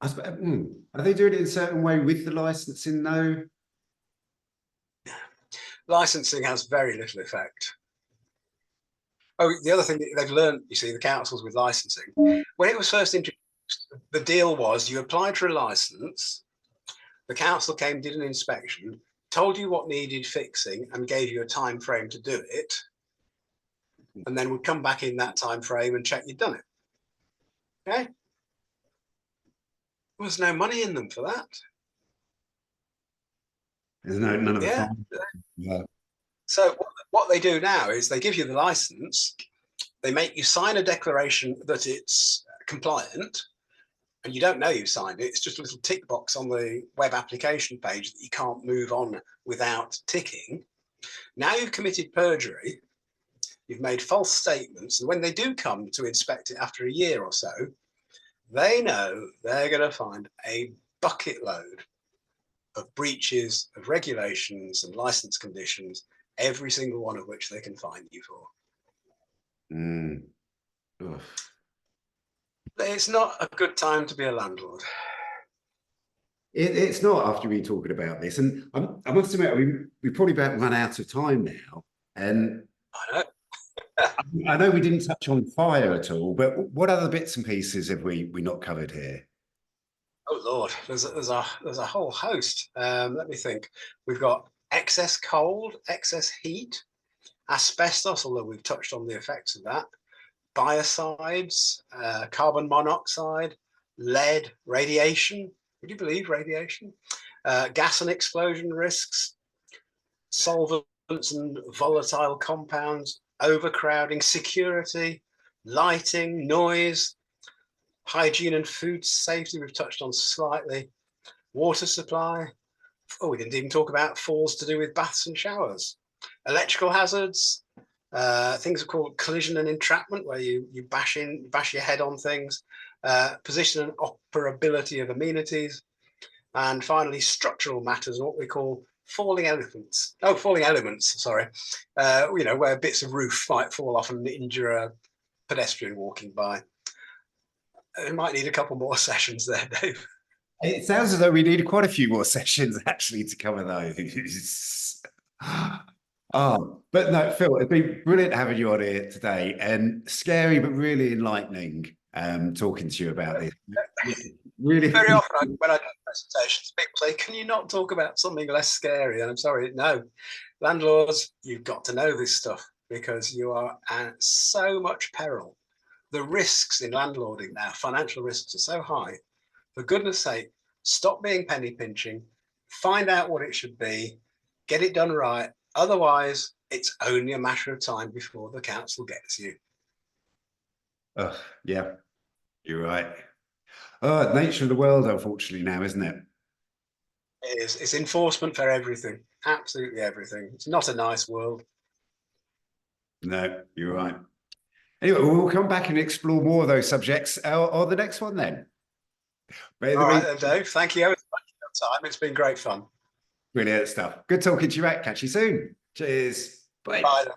Speaker 1: Are they doing it in a certain way with the licensing though?
Speaker 2: Licensing has very little effect. Oh, the other thing that they've learned, you see, the councils with licensing, when it was first introduced, the deal was you applied for a license, the council came, did an inspection, told you what needed fixing and gave you a time frame to do it, and then would come back in that time frame and check you'd done it. Okay? There was no money in them for that.
Speaker 1: There's none of the
Speaker 2: Yeah.
Speaker 1: fun. Yeah.
Speaker 2: So what they do now is they give you the license, they make you sign a declaration that it's compliant, and you don't know you signed it. It's just a little tick box on the web application page that you can't move on without ticking. Now you've committed perjury, you've made false statements, and when they do come to inspect it after a year or so, they know they're going to find a bucket load of breaches of regulations and license conditions, every single one of which they can fine you for.
Speaker 1: Mm.
Speaker 2: It's not a good time to be a landlord.
Speaker 1: It's not after we talking about this, and I must admit we probably about run out of time now. And
Speaker 2: I know.
Speaker 1: I know we didn't touch on fire at all, but what other bits and pieces have we not covered here?
Speaker 2: Oh Lord, there's a whole host. Let me think. We've got excess cold, excess heat, asbestos, although we've touched on the effects of that, biocides, carbon monoxide, lead, radiation. Would you believe radiation? Gas and explosion risks, solvents and volatile compounds, overcrowding, security, lighting, noise, hygiene and food safety, we've touched on slightly, water supply. Oh, we didn't even talk about falls to do with baths and showers, electrical hazards, things are called collision and entrapment, where you bash your head on things, position and operability of amenities, and finally structural matters, what we call falling elements. Oh, falling elements, sorry. Where bits of roof might fall off and injure a pedestrian walking by. We might need a couple more sessions there, Dave.
Speaker 1: It sounds as though we need quite a few more sessions actually to cover those. Oh, but no, Phil, it's been brilliant having you on here today, and scary but really enlightening talking to you about this. Really,
Speaker 2: very often when I do presentations, people say, "Can you not talk about something less scary?" And I'm sorry, no. Landlords, you've got to know this stuff because you are at so much peril. The risks in landlording now, financial risks, are so high. For goodness sake, stop being penny pinching, find out what it should be, get it done right. Otherwise, it's only a matter of time before the council gets you.
Speaker 1: Oh, yeah, you're right. Oh, nature of the world, unfortunately, now, isn't it?
Speaker 2: It is. It's enforcement for everything, absolutely everything. It's not a nice world.
Speaker 1: No, you're right. Anyway, we'll come back and explore more of those subjects on the next one then.
Speaker 2: All right then, Dave. Thank you ever so much for your time. It's been great fun.
Speaker 1: Brilliant stuff. Good talking to you, Matt. Catch you soon. Cheers. Bye.
Speaker 2: Bye then.